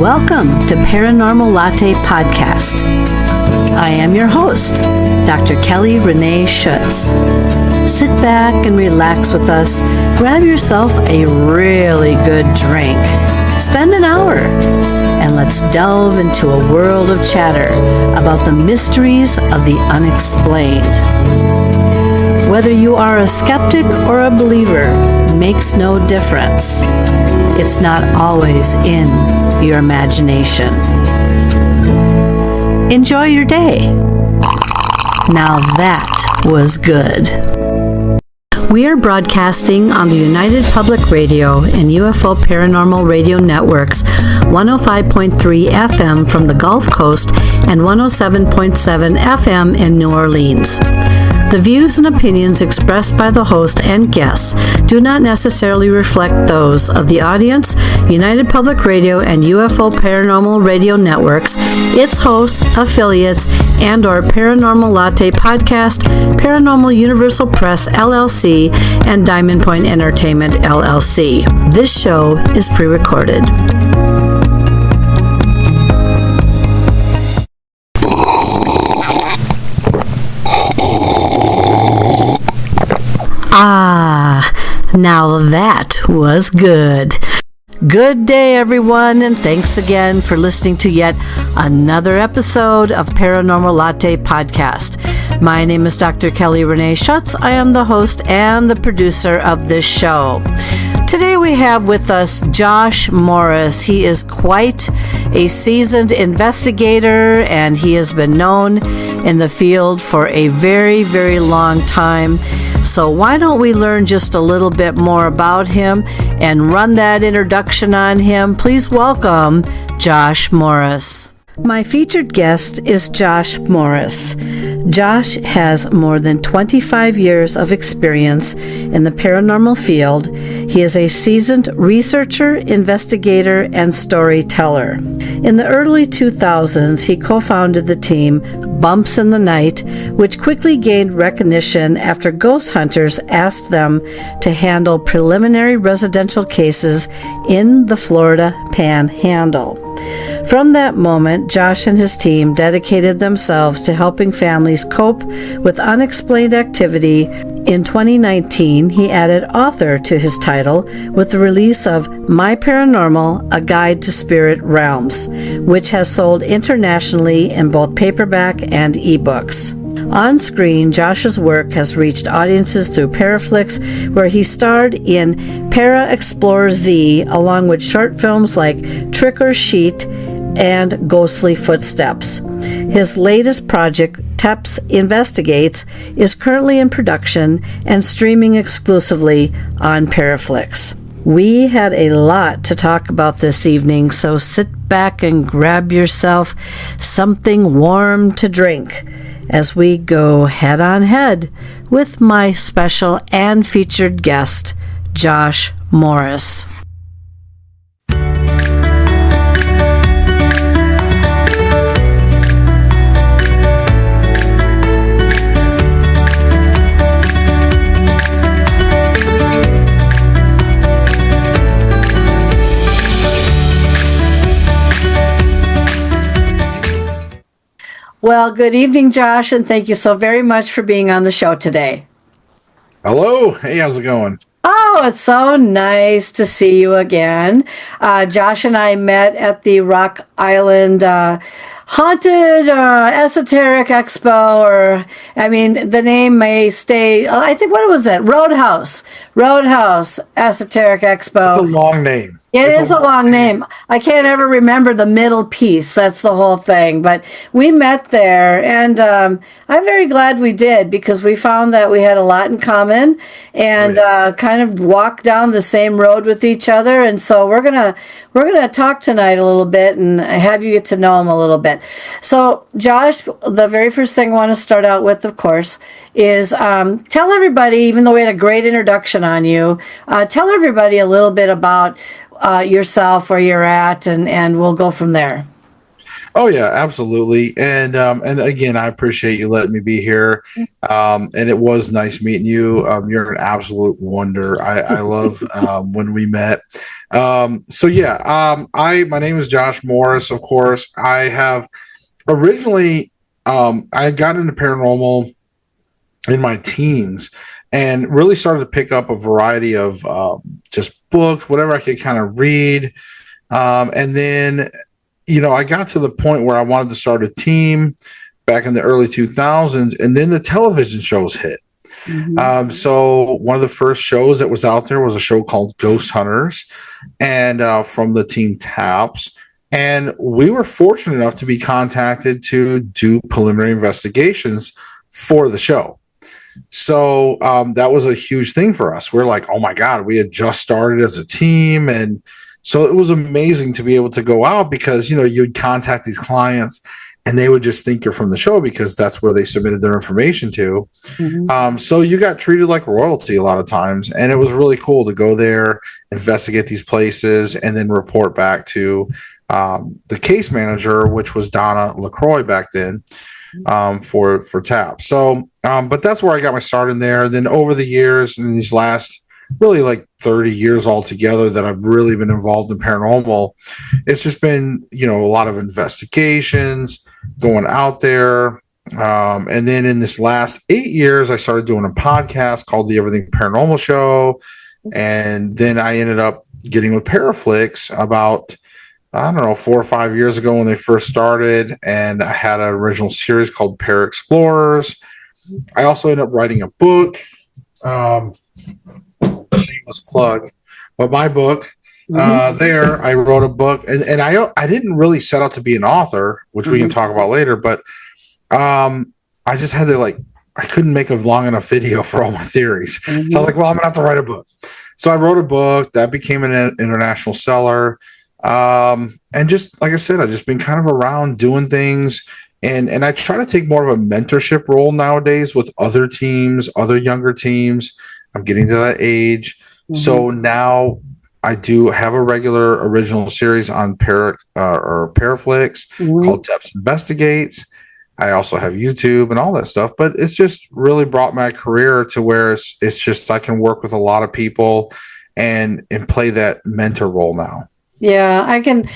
Welcome to Paranormal Latte Podcast. I am your host, Dr. Kelly Renee Schutz. Sit back and relax with us. Grab yourself a really good drink. Spend an hour and let's delve into a world of chatter about the mysteries of the unexplained. Whether you are a skeptic or a believer makes no difference. It's not always in your imagination. Enjoy your day. Now that was good. We are broadcasting on the United Public Radio and UFO Paranormal Radio Networks 105.3 FM from the Gulf Coast and 107.7 FM in New Orleans. The views and opinions expressed by the host and guests do not necessarily reflect those of the audience, United Public Radio and UFO Paranormal Radio Networks, its hosts, affiliates, and/or Paranormal Latte Podcast, Paranormal Universal Press LLC, and Diamond Point Entertainment LLC. This show is pre-recorded. Now that was good. Good day, everyone, and thanks again for listening to yet another episode of Paranormal Latte Podcast. My name is Dr. Kelly Renee Schutz. I am the host and the producer of this show. Today we have with us Josh Morris. He is quite a seasoned investigator, and he has been known in the field for a very, very long time. So why don't we learn just a little bit more about him and run that introduction on him. Please welcome Josh Morris. My featured guest is Josh Morris. Josh has more than 25 years of experience in the paranormal field. He is a seasoned researcher, investigator, and storyteller. In the early 2000s, he co-founded the team Bumps in the Night, which quickly gained recognition after ghost hunters asked them to handle preliminary residential cases in the Florida Panhandle. From that moment, Josh and his team dedicated themselves to helping families cope with unexplained activity. In 2019, he added author to his title with the release of My Paranormal, A Guide to Spirit Realms, which has sold internationally in both paperback and ebooks. On screen, Josh's work has reached audiences through PARAFlixx, where he starred in Para Explore Z, along with short films like Trick or Sheet and Ghostly Footsteps. His latest project, TEPS Investigates, is currently in production and streaming exclusively on PARAFlixx. We had a lot to talk about this evening, so sit back and grab yourself something warm to drink as we go head on head with my special and featured guest, Josh Morris. Well, good evening, Josh, and thank you so very much for being on the show today. Hello. Hey, how's it going? Oh, it's so nice to see you again. Josh and I met at the Rock Island Haunted Esoteric Expo, or, I mean, the name may stay, I think, what was it? Roadhouse Esoteric Expo. It's a long name. It is a long name. I can't ever remember the middle piece. That's the whole thing. But we met there, and I'm very glad we did, because we found that we had a lot in common and kind of walked down the same road with each other. And so we're gonna talk tonight a little bit and have you get to know him a little bit. So, Josh, the very first thing I want to start out with, of course, is tell everybody, even though we had a great introduction on you, tell everybody a little bit about yourself, where you're at, and we'll go from there. Oh yeah, absolutely. And again, I appreciate you letting me be here. And it was nice meeting you. You're an absolute wonder. I love when we met. My name is Josh Morris. Of course, I have originally, I got into paranormal in my teens and really started to pick up a variety of just books, whatever I could kind of read. And then, I got to the point where I wanted to start a team back in the early 2000s, and then the television shows hit. Mm-hmm. So one of the first shows that was out there was a show called Ghost Hunters, and from the team TEPS. And we were fortunate enough to be contacted to do preliminary investigations for the show. So that was a huge thing for us. We're like, oh my God, we had just started as a team. And so it was amazing to be able to go out because, you'd contact these clients and they would just think you're from the show because that's where they submitted their information to. Mm-hmm. So you got treated like royalty a lot of times. And it was really cool to go there, investigate these places, and then report back to the case manager, which was Donna LaCroix back then, for TAPS. So, but that's where I got my start in there. And then over the years, in these last really like 30 years altogether that I've really been involved in paranormal, it's just been, a lot of investigations, going out there. And then in this last 8 years, I started doing a podcast called The Everything Paranormal Show. And then I ended up getting with PARAFlixx about, 4 or 5 years ago when they first started. And I had an original series called Para Explorers. I also ended up writing a book. Shameless plug, but my book, there I wrote a book, and I didn't really set out to be an author, which we can talk about later, but I just had to I couldn't make a long enough video for all my theories. So I was like, well, I'm gonna have to write a book. So I wrote a book that became an international seller. And just like I said, I've just been kind of around doing things, and I try to take more of a mentorship role nowadays with other teams, other younger teams. I'm getting to that age. Mm-hmm. So now I do have a regular original series on PARAFlixx called TEPS Investigates. I also have YouTube and all that stuff, but it's just really brought my career to where it's just I can work with a lot of people and play that mentor role now. Yeah, I can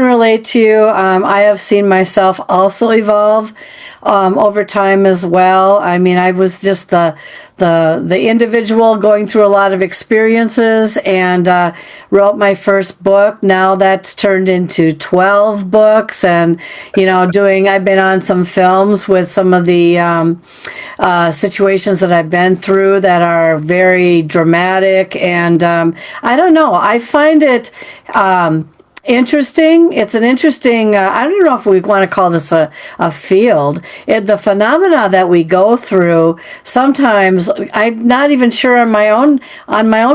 relate to you. I have seen myself also evolve over time as well. I mean, I was just the individual going through a lot of experiences and wrote my first book. Now that's turned into 12 books, and I've been on some films with some of the situations that I've been through that are very dramatic, and I don't know. I find it interesting. It's an interesting, I don't know if we want to call this a field. The phenomena that we go through, sometimes I'm not even sure on my own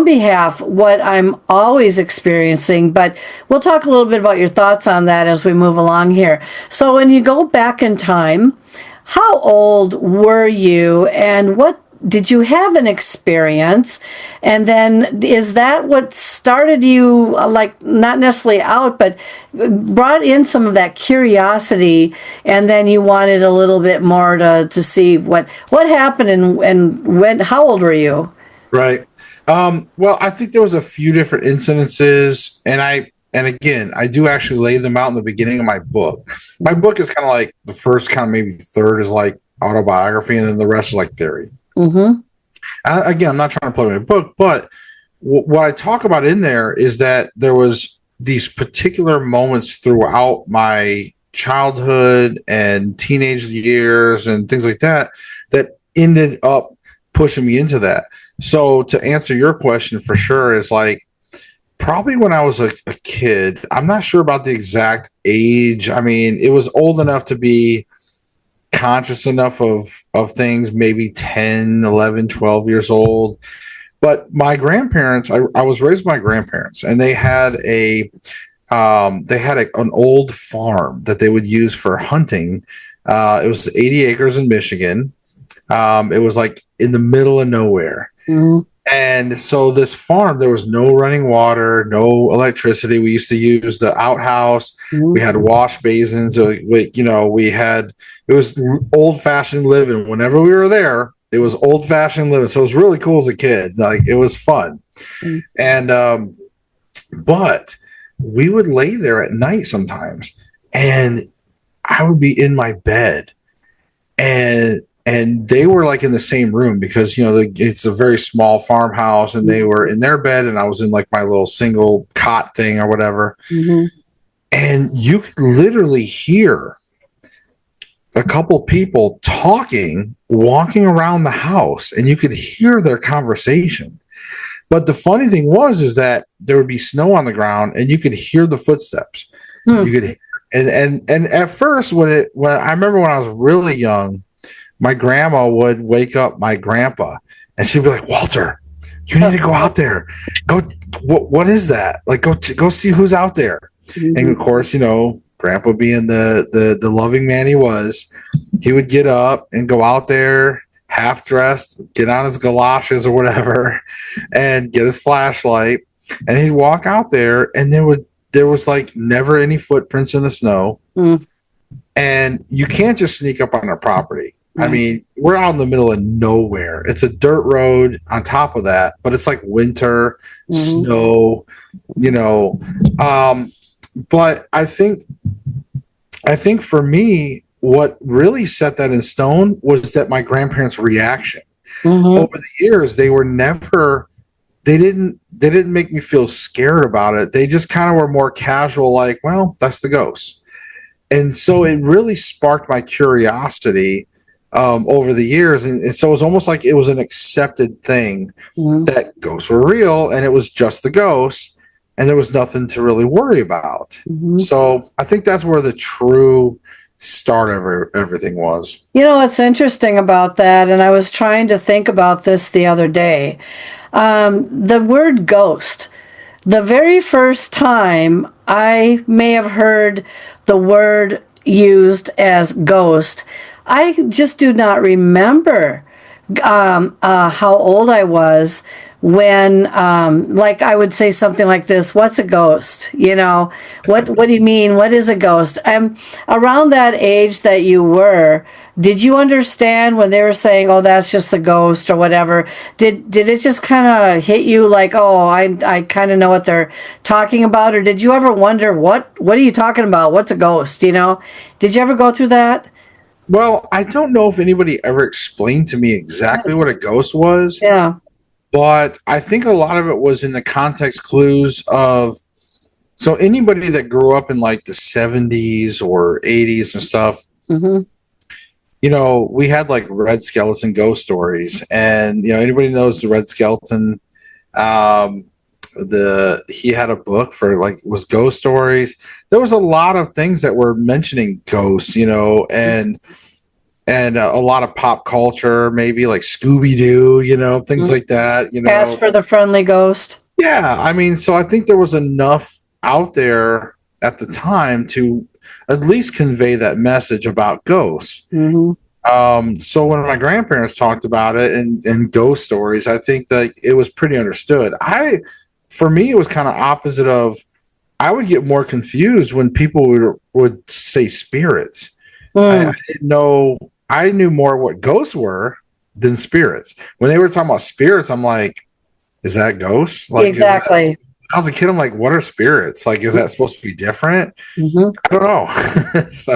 behalf what I'm always experiencing, but we'll talk a little bit about your thoughts on that as we move along here. So when you go back in time, how old were you, and what did you have an experience? And then is that what started you, not necessarily out, but brought in some of that curiosity, and then you wanted a little bit more to see what happened and when, how old were you? Right. Well, I think there was a few different incidences, and again, I do actually lay them out in the beginning of my book. My book is kind of like the first kind of maybe third is like autobiography, and then the rest is like theory. Mm-hmm. Again, I'm not trying to play my book, but what I talk about in there is that there was these particular moments throughout my childhood and teenage years and things like that ended up pushing me into that. So to answer your question for sure is probably when I was a kid. I'm not sure about the exact age. I mean, it was old enough to be conscious enough of things, maybe 10, 11, 12 years old. But my grandparents, I was raised by my grandparents, and they had an old farm that they would use for hunting. It was 80 acres in Michigan. It was in the middle of nowhere. Mm-hmm. And so this farm, there was no running water, no electricity. We used to use the outhouse. Mm-hmm. We had wash basins. It was old-fashioned living. Whenever we were there, it was old-fashioned living. So it was really cool as a kid. It was fun. Mm-hmm. And But we would lay there at night sometimes, and I would be in my bed, and they were like in the same room because it's a very small farmhouse, and they were in their bed, and I was in like my little single cot thing or whatever. Mm-hmm. And you could literally hear a couple people talking, walking around the house, and you could hear their conversation. But the funny thing is that there would be snow on the ground, and you could hear the footsteps. You could, and at first, when I remember when I was really young, my grandma would wake up my grandpa, and she'd be like, "Walter, you need to go out there. Go. What is that? Like, go see who's out there." Mm-hmm. And of course, Grandpa being the loving man he was, he would get up and go out there half dressed, get on his galoshes or whatever, and get his flashlight, and he'd walk out there, and there was like never any footprints in the snow. And you can't just sneak up on our property. I mean, we're out in the middle of nowhere. It's a dirt road on top of that, but it's like winter, snow, but I think for me, what really set that in stone was that my grandparents' reaction. Over the years, they didn't make me feel scared about it. They just kind of were more casual, like, well, that's the ghost. And so it really sparked my curiosity over the years. And so it was almost like it was an accepted thing that ghosts were real, and it was just the ghosts, and there was nothing to really worry about. So I think that's where the true start of everything was. What's interesting about that, and I was trying to think about this the other day, the word ghost. The very first time I may have heard the word used as ghost, I just do not remember how old I was when, like, I would say something like this: "What's a ghost? What do you mean? What is a ghost?" Around that age that you were, did you understand when they were saying, "Oh, that's just a ghost," or whatever? Did it just kind of hit you like, "Oh, I kind of know what they're talking about," or did you ever wonder what are you talking about? What's a ghost? Did you ever go through that? Well, I don't know if anybody ever explained to me exactly what a ghost was. Yeah. But I think a lot of it was in the context clues of, so anybody that grew up in like the 70s or 80s and stuff, we had like Red Skeleton ghost stories. And, anybody knows the Red Skeleton, he had a book for was ghost stories. There was a lot of things that were mentioning ghosts, and a lot of pop culture, maybe like Scooby-Doo, things like that. Pass for the friendly ghost. Yeah, I mean, so I think there was enough out there at the time to at least convey that message about ghosts. So when my grandparents talked about it and ghost stories, I think that it was pretty understood. For me, it was kind of opposite of, I would get more confused when people would say spirits. I didn't know. I knew more what ghosts were than spirits. When they were talking about spirits, I'm like, is that ghosts? Like, exactly. I was a kid. I'm like, what are spirits? Like, is that supposed to be different? I don't know.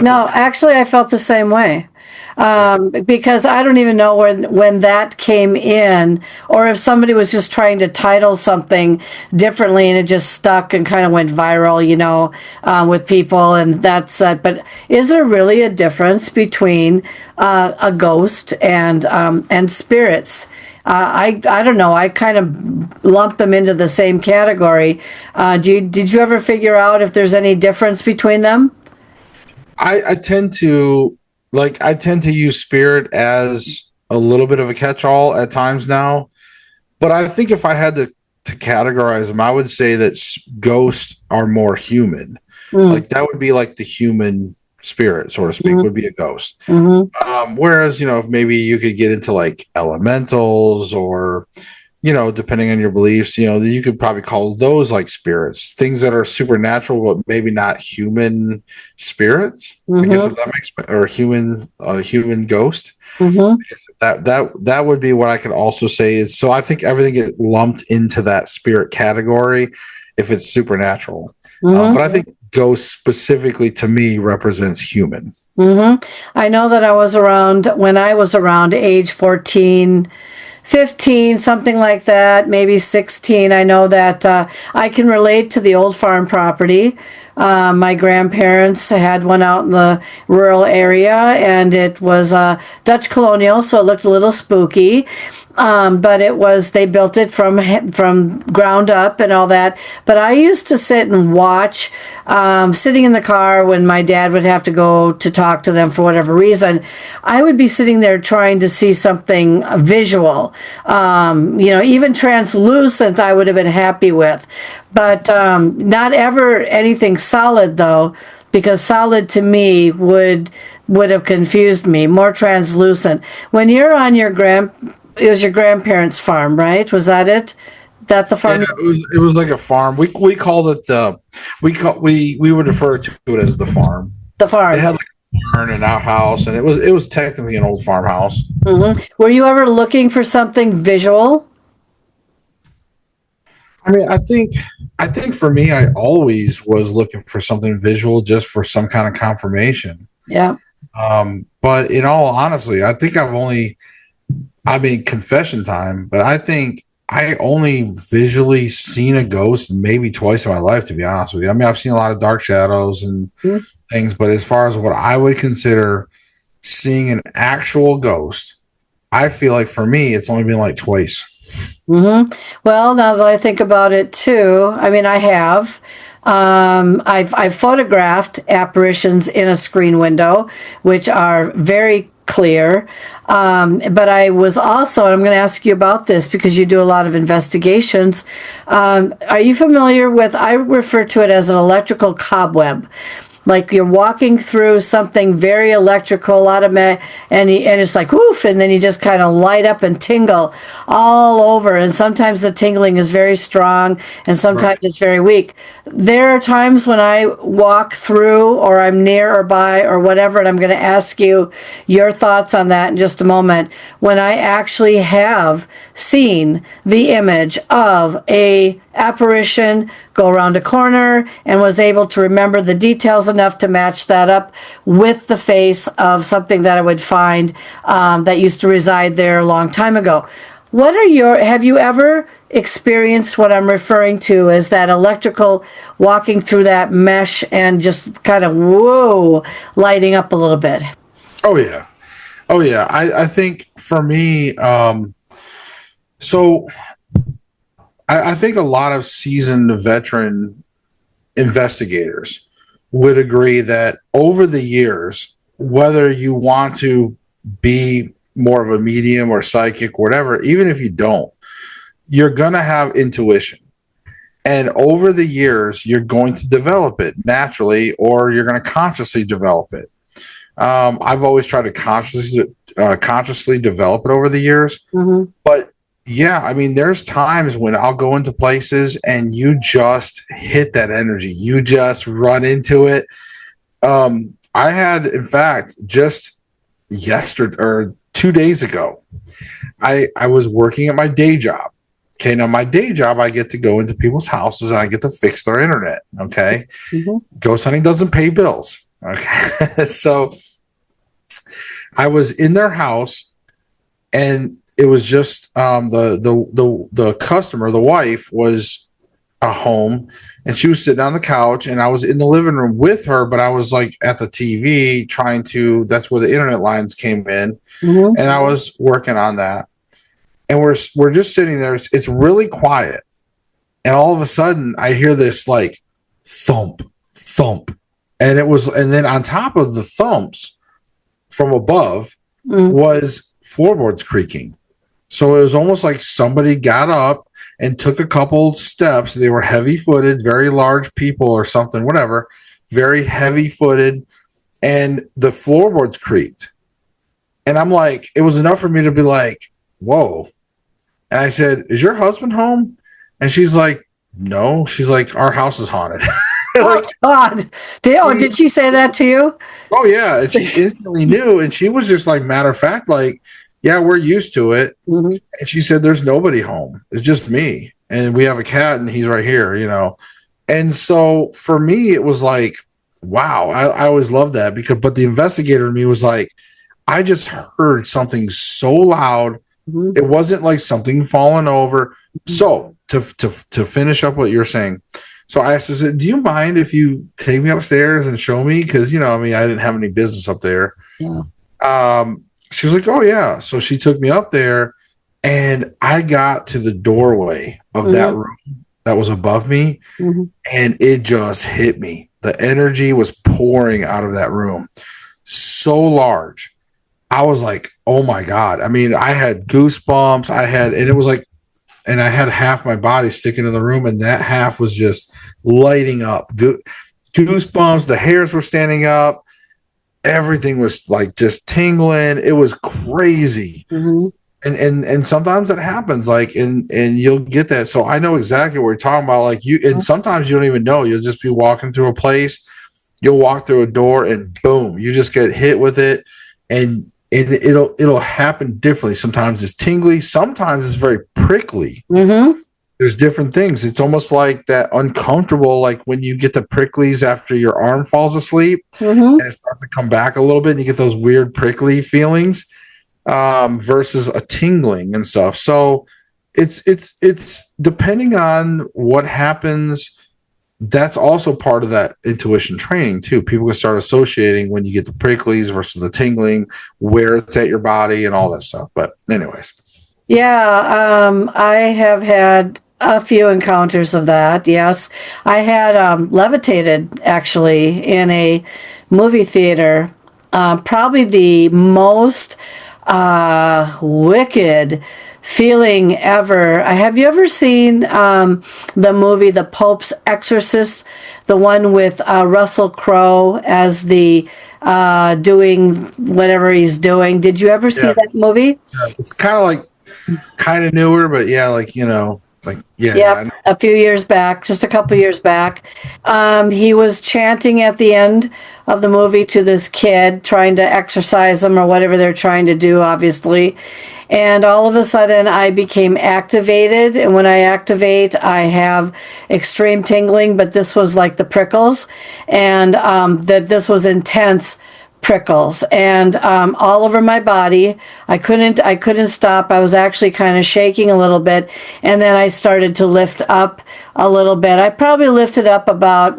No, actually, I felt the same way. Because I don't even know when that came in, or if somebody was just trying to title something differently and it just stuck and kind of went viral, with people, and that's that. But is there really a difference between a ghost and spirits? I don't know. I kind of lump them into the same category. Did you ever figure out if there's any difference between them? I tend to use spirit as a little bit of a catch-all at times now, but I think if I had to categorize them, I would say that ghosts are more human. Like that would be like the human spirit, so to speak, would be a ghost. Whereas, if maybe you could get into like elementals or, depending on your beliefs, you could probably call those like spirits, things that are supernatural, but maybe not human spirits. I guess if that makes sense, or a human ghost. That would be what I could also say is, so I think everything get lumped into that spirit category. if it's supernatural. Mm-hmm. But I think ghost specifically to me represents human. Mm-hmm. I know that when I was around age 14, 15, something like that, maybe 16. I know that I can relate to the old farm property. My grandparents had one out in the rural area, and it was Dutch colonial, so it looked a little spooky. But they built it from ground up and all that. But I used to sit and watch, sitting in the car when my dad would have to go to talk to them for whatever reason. I would be sitting there trying to see something visual, even translucent. I would have been happy with, but not ever anything solid though, because solid to me would have confused me. More translucent. When you're on it was your grandparents' farm, right? Was that it? That the farm? Yeah, it was like a farm. We called it we would refer to it as the farm. The farm. It had like a barn and outhouse, and it was technically an old farmhouse. Mm-hmm. Were you ever looking for something visual? I mean, I think for me, I always was looking for something visual, just for some kind of confirmation. Yeah. But in all honesty, I think confession time, but I think I only visually seen a ghost maybe twice in my life, to be honest with you. I mean, I've seen a lot of dark shadows and things, but as far as what I would consider seeing an actual ghost, I feel like for me, it's only been like twice. Mm-hmm. Well, now that I think about it too, I mean, I have. I've photographed apparitions in a screen window, which are very clear. But I was also, and I'm going to ask you about this because you do a lot of investigations. Are you familiar with, I refer to it as an electrical cobweb. Like you're walking through something very electrical, a lot of and it's like woof, and then you just kind of light up and tingle all over. And sometimes the tingling is very strong, and sometimes it's very weak. There are times when I walk through, or I'm near or by, or whatever, and I'm going to ask you your thoughts on that in just a moment. When I actually have seen the image of a apparition go around a corner and was able to remember the details enough to match that up with the face of something that I would find that used to reside there a long time ago. Have you ever experienced what I'm referring to as that electrical walking through that mesh and just kind of lighting up a little bit? Oh yeah. I think for me, I think a lot of seasoned veteran investigators would agree that over the years, whether you want to be more of a medium or psychic, whatever, even if you don't, you're going to have intuition. And over the years, you're going to develop it naturally, or you're going to consciously develop it. I've always tried to consciously develop it over the years. Mm-hmm. But yeah, I mean, there's times when I'll go into places and you just hit that energy. You just run into it. I had, in fact, just yesterday or 2 days ago, I was working at my day job. Okay, now my day job, I get to go into people's houses and I get to fix their internet. Okay, Ghost hunting doesn't pay bills. Okay, so I was in their house, and it was just the customer, the wife, was at home, and she was sitting on the couch, and I was in the living room with her, but I was like at the TV trying to. That's where the internet lines came in, and I was working on that. And we're just sitting there. It's really quiet, and all of a sudden I hear this like thump, and then on top of the thumps from above was floorboards creaking. So it was almost like somebody got up and took a couple steps. They were heavy-footed, very large people or something, whatever, very heavy-footed, and the floorboards creaked. And I'm like, it was enough for me to be like, whoa. And I said, is your husband home? And she's like, no. She's like, our house is haunted. Like, oh, God. Did she say that to you? Oh, yeah. And she instantly knew. And she was just like, matter of fact, like, yeah, we're used to it. And she said, there's nobody home. It's just me. and we have a cat, and he's right here, you know. And so for me, it was like, wow, I always loved that but the investigator in me was like, I just heard something so loud. It wasn't like something falling over. So to finish up what you're saying, so I asked her, do you mind if you take me upstairs and show me? Because, you know, I mean, I didn't have any business up there. Yeah. She was like, oh, yeah. So she took me up there, and I got to the doorway of that room that was above me, and it just hit me. The energy was pouring out of that room so large. I was like, oh, my God. I mean, I had goosebumps. And it was like, and I had half my body sticking in the room, and that half was just lighting up. Goosebumps, the hairs were standing up. Everything was like just tingling. It was crazy. And sometimes it happens, like, and you'll get that. So I know exactly what you're talking about. Like and sometimes you don't even know. You'll just be walking through a place. You'll walk through a door, and boom, you just get hit with it. And it'll happen differently. Sometimes it's tingly. Sometimes it's very prickly. There's different things. It's almost like that uncomfortable, like when you get the pricklies after your arm falls asleep, and it starts to come back a little bit, and you get those weird prickly feelings, versus a tingling and stuff. So it's depending on what happens. That's also part of that intuition training too. People can start associating when you get the pricklies versus the tingling, where it's at your body and all that stuff. But anyways. Yeah, I have had a few encounters of that. Yes, I had levitated actually in a movie theater. Probably the most wicked feeling ever. Have you ever seen the movie The Pope's Exorcist, the one with Russell Crowe as the doing whatever he's doing? Did you ever see that movie? Yeah, it's kind of newer, but yeah, like, you know, like, yeah. Yep, a few years back, just a couple years back. He was chanting at the end of the movie to this kid, trying to exorcise him or whatever they're trying to do, obviously. And all of a sudden, I became activated. And when I activate, I have extreme tingling, but this was like the prickles. And that this was intense prickles, and all over my body. I couldn't stop. I was actually kind of shaking a little bit, and then I started to lift up a little bit. I probably lifted up about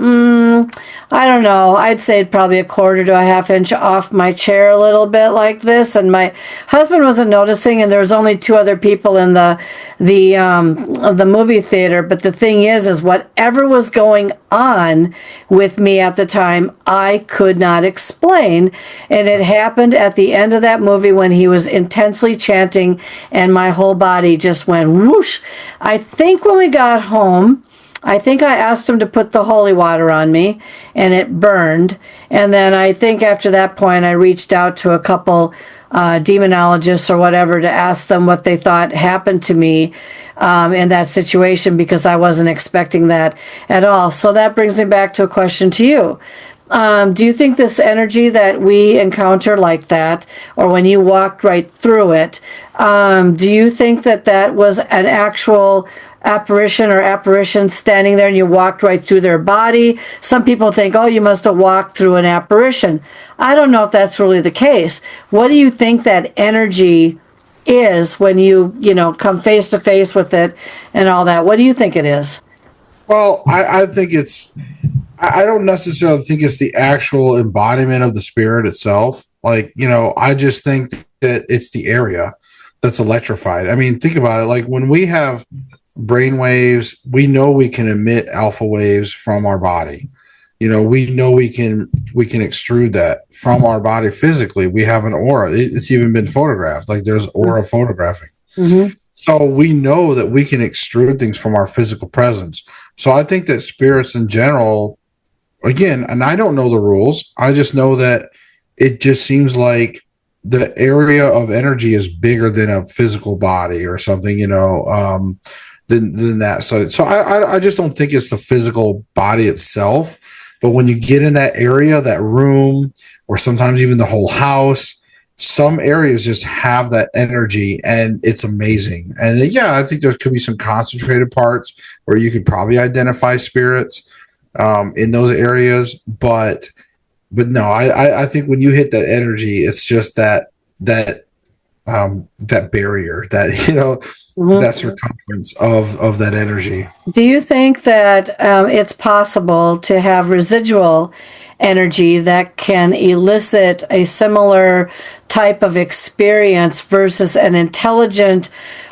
I don't know, I'd say probably a quarter to a half inch off my chair, a little bit like this, and my husband wasn't noticing, and there was only two other people in the movie theater. But the thing is whatever was going on with me at the time, I could not explain. And it happened at the end of that movie when he was intensely chanting, and my whole body just went whoosh. I think when we got home, I think I asked him to put the holy water on me, and it burned. And then I think after that point, I reached out to a couple demonologists or whatever to ask them what they thought happened to me in that situation, because I wasn't expecting that at all. So that brings me back to a question to you. Do you think this energy that we encounter like that, or when you walked right through it, do you think that was an actual apparition or apparition standing there and you walked right through their body? Some people think, oh, you must have walked through an apparition. I don't know if that's really the case. What do you think that energy is when you come face to face with it and all that? What do you think it is? Well, I think I don't necessarily think it's the actual embodiment of the spirit itself. Like, I just think that it's the area that's electrified. I mean, think about it. Like when we have brain waves, we know we can emit alpha waves from our body. We know we can extrude that from our body physically. We have an aura. It's even been photographed. Like there's aura photographing. Mm-hmm. So we know that we can extrude things from our physical presence. So I think that spirits in general, again, and I don't know the rules, I just know that it just seems like the area of energy is bigger than a physical body or something, than that. So I just don't think it's the physical body itself. But when you get in that area, that room, or sometimes even the whole house, some areas just have that energy, and it's amazing. And yeah, I think there could be some concentrated parts where you could probably identify spirits in those areas, but no, I think when you hit that energy, it's just that barrier, that that circumference of that energy. Do you think that it's possible to have residual energy that can elicit a similar type of experience versus an intelligent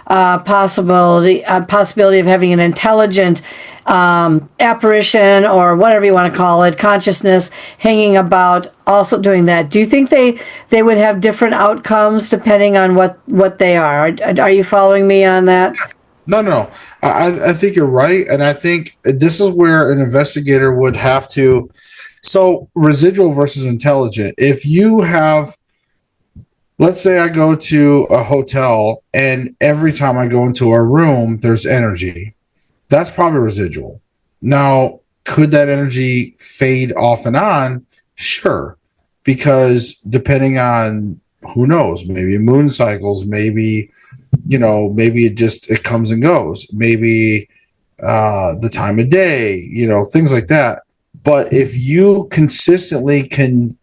possibility of having an intelligent apparition, or whatever you want to call it, consciousness hanging about, also doing that? Do you think they would have different outcomes depending on what they are? Are you following me on that? No. I think you're right, and I think this is where an investigator would have to. So residual versus intelligent. If you have, let's say I go to a hotel and every time I go into a room, there's energy. That's probably residual. Now, could that energy fade off and on? Sure. Because depending on, who knows, maybe moon cycles, maybe it comes and goes. Maybe the time of day, things like that. But if you consistently can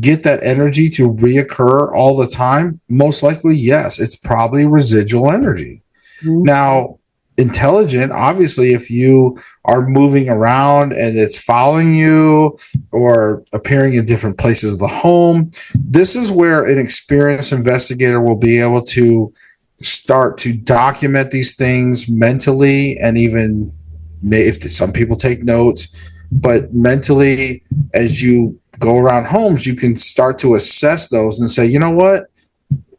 get that energy to reoccur all the time, most likely, yes, it's probably residual energy. Mm-hmm. Now, intelligent, obviously, if you are moving around and it's following you or appearing in different places of the home, this is where an experienced investigator will be able to start to document these things mentally, and even if some people take notes. But mentally, as you go around homes, you can start to assess those and say, you know what?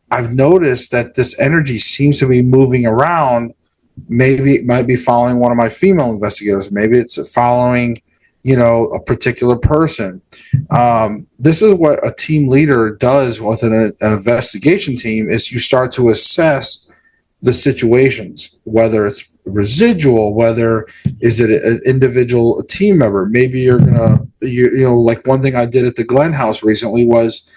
I've noticed that this energy seems to be moving around. Maybe it might be following one of my female investigators. Maybe it's following, a particular person. This is what a team leader does with an investigation team, is you start to assess the situations, whether it's residual, whether is it an individual team member. Maybe you're gonna, like one thing I did at the Glen House recently was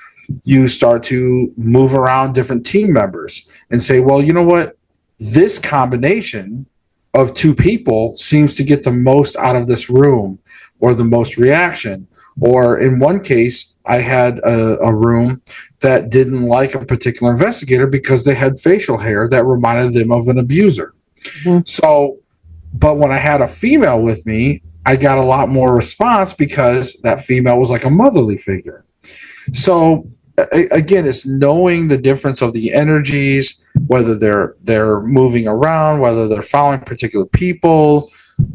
you start to move around different team members and say, well, you know what, this combination of two people seems to get the most out of this room, or the most reaction. Or in one case, I had a room that didn't like a particular investigator because they had facial hair that reminded them of an abuser. Mm-hmm. So, but when I had a female with me, I got a lot more response because that female was like a motherly figure. So again, it's knowing the difference of the energies, whether they're moving around, whether they're following particular people,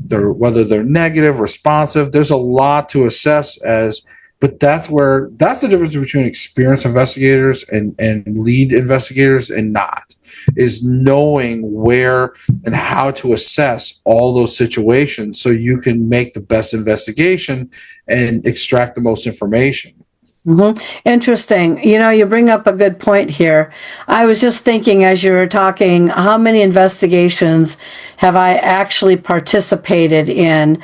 whether they're negative, responsive. There's a lot to assess but that's the difference between experienced investigators and lead investigators and not, is knowing where and how to assess all those situations so you can make the best investigation and extract the most information. Mm-hmm. Interesting. You bring up a good point here. I was just thinking as you were talking, how many investigations have I actually participated in?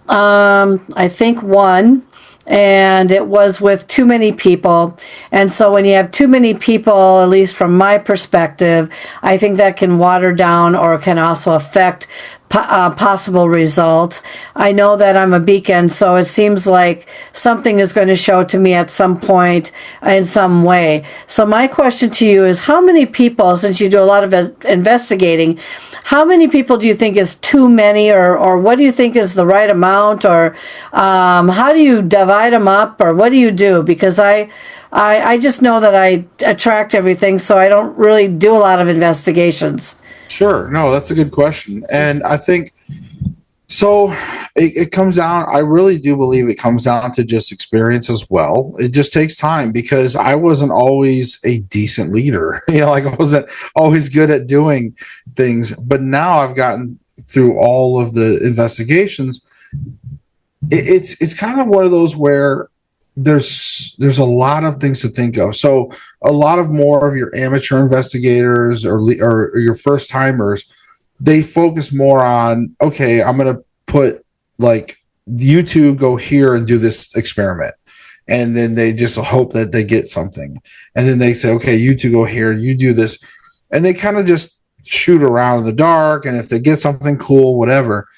I think one, and it was with too many people. And so when you have too many people, at least from my perspective, I think that can water down or can also affect possible results. I know that I'm a beacon, so it seems like something is going to show to me at some point in some way. So my question to you is, how many people, since you do a lot of investigating, how many people do you think is too many, or what do you think is the right amount, or how do you divide them up, or what do you do? Because I just know that I attract everything, so I don't really do a lot of investigations. Sure. No, that's a good question. And I think, so it comes down, I really do believe it comes down to just experience as well. It just takes time, because I wasn't always a decent leader. I wasn't always good at doing things. But now I've gotten through all of the investigations. It's kind of one of those where there's a lot of things to think of. So a lot of more of your amateur investigators or your first timers, they focus more on, okay, I'm going to put, like, you two go here and do this experiment. and then they just hope that they get something. And then they say, okay, you two go here, you do this. And they kind of just shoot around in the dark. And if they get something cool, whatever.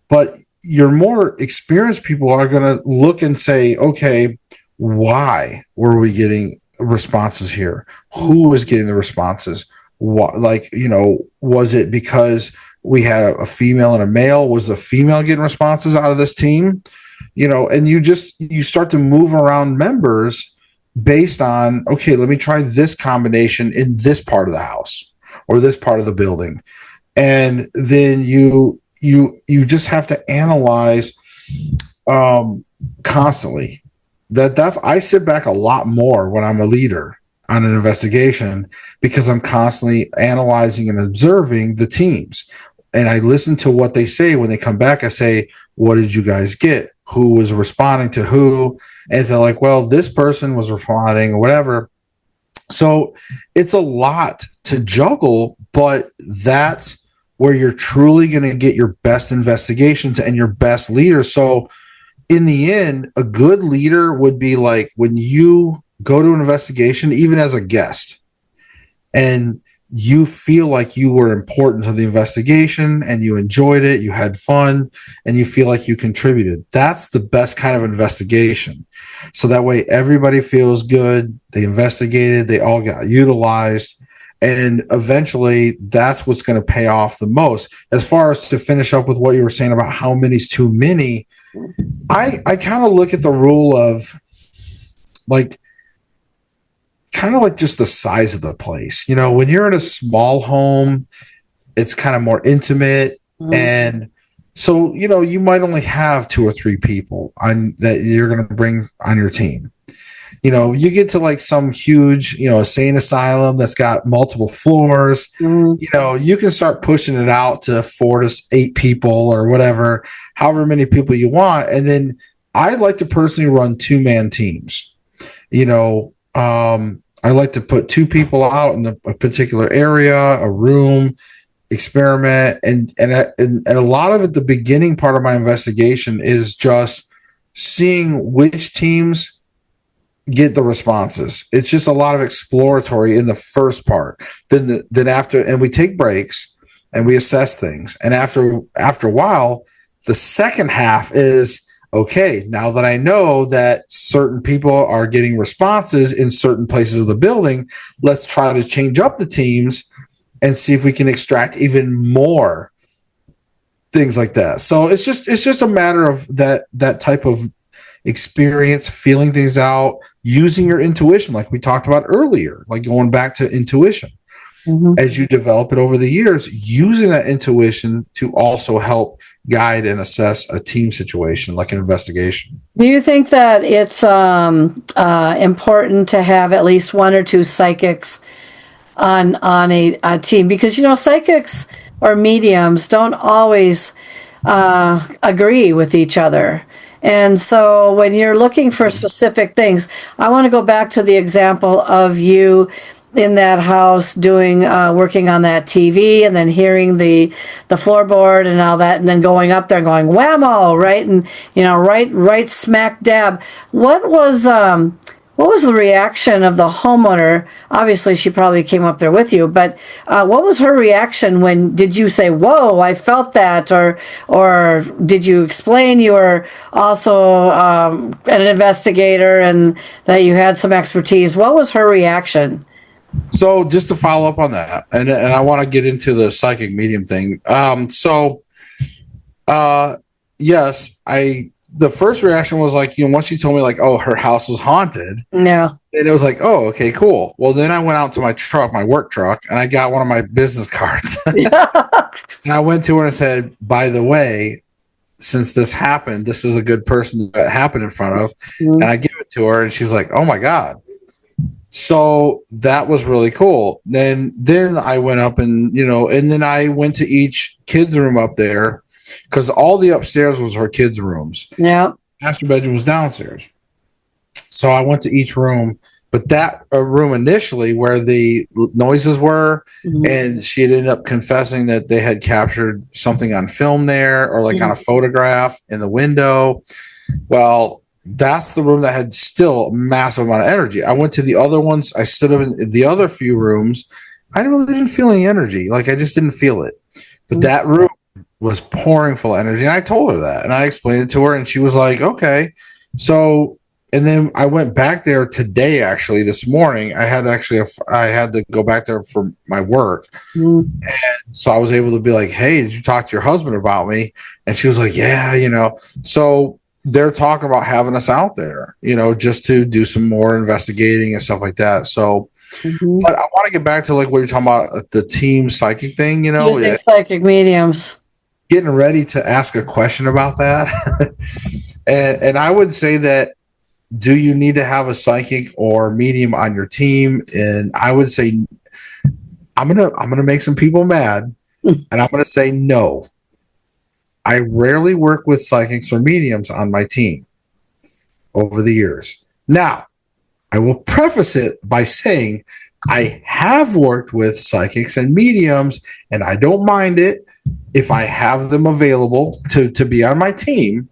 But your more experienced people are going to look and say, okay, why were we getting responses here? Who was getting the responses? What, like, was it because we had a female and a male? Was the female getting responses out of this team? And you start to move around members based on, okay, let me try this combination in this part of the house or this part of the building. And then you just have to analyze constantly. I sit back a lot more when I'm a leader on an investigation because I'm constantly analyzing and observing the teams. And I listen to what they say when they come back. I say, what did you guys get? Who was responding to who? And they're like, well, this person was responding or whatever. So it's a lot to juggle, but that's where you're truly going to get your best investigations and your best leaders. So in the end, a good leader would be like when you go to an investigation, even as a guest, and you feel like you were important to the investigation and you enjoyed it, you had fun, and you feel like you contributed. That's the best kind of investigation. So that way everybody feels good. They investigated, they all got utilized. And eventually that's what's going to pay off the most. As far as to finish up with what you were saying about how many's too many, I kind of look at the rule of like, kind of like just the size of the place. When you're in a small home, it's kind of more intimate. Mm-hmm. And so, you might only have 2 or 3 people that you're going to bring on your team. You get to like some huge, insane asylum that's got multiple floors. Mm-hmm. You can start pushing it out to 4 to 8 people or whatever, however many people you want. And then I like to personally run 2-man teams. I like to put 2 people out in a particular area, a room, experiment. And a lot of it, the beginning part of my investigation is just seeing which teams get the responses. It's just a lot of exploratory in the first part. Then after, and we take breaks and we assess things. And after a while, the second half is, okay, now that I know that certain people are getting responses in certain places of the building, let's try to change up the teams and see if we can extract even more things like that. So it's just a matter of that type of experience, feeling things out, using your intuition, like we talked about earlier, like going back to intuition. Mm-hmm. As you develop it over the years, using that intuition to also help guide and assess a team situation, like an investigation. Do you think that it's important to have at least 1 or 2 psychics on a team? Because, psychics or mediums don't always agree with each other. And so when you're looking for specific things, I want to go back to the example of you in that house doing working on that TV and then hearing the floorboard and all that, and then going up there and going whammo, right? And right smack dab. What was the reaction of the homeowner? Obviously she probably came up there with you, but what was her reaction when did you say, whoa, I felt that, or did you explain you were also an investigator and that you had some expertise? What was her reaction? So just to follow up on that, and I want to get into the psychic medium thing. Yes, the first reaction was like, once she told me like, oh, her house was haunted. No. And it was like, oh, okay, cool. Well, then I went out to my work truck, and I got one of my business cards. And I went to her and said, by the way, since this happened, this is a good person that happened in front of. Mm-hmm. And I give it to her, and she's like, oh my God. So that was really cool. Then I went up and then I went to each kid's room up there because all the upstairs was her kids' rooms. Yeah. Master bedroom was downstairs. So I went to each room, but that room initially where the noises were, mm-hmm. and she had ended up confessing that they had captured something on film there or like mm-hmm. on a photograph in the window. Well, that's the room that had still a massive amount of energy. I went to the other ones. I stood up in the other few rooms. I really didn't feel any energy. Like, I just didn't feel it. But that room was pouring full of energy. And I told her that. And I explained it to her. And she was like, okay. So, and then I went back there today, actually, this morning. I had to go back there for my work. And so I was able to be like, hey, did you talk to your husband about me? And she was like, yeah, So they're talking about having us out there, just to do some more investigating and stuff like that. So, but I want to get back to like what you're talking about, the team psychic thing, Using psychic mediums. Getting ready to ask a question about that. and I would say that, do you need to have a psychic or medium on your team? And I would say, I'm gonna make some people mad, and I'm gonna say no. I rarely work with psychics or mediums on my team over the years. Now, I will preface it by saying I have worked with psychics and mediums, and I don't mind it if I have them available to be on my team.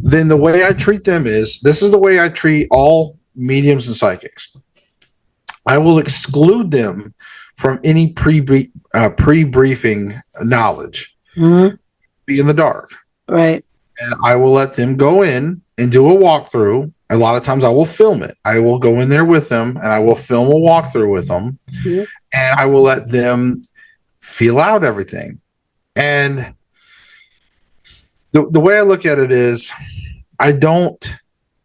Then the way I treat them this is the way I treat all mediums and psychics. I will exclude them from any pre-briefing knowledge. Be in the dark. Right. And I will let them go in and do a walkthrough. A lot of times I will film it. I will go in there with them and I will film a walkthrough with them. And I will let them feel out everything. And the way I look at it is, I don't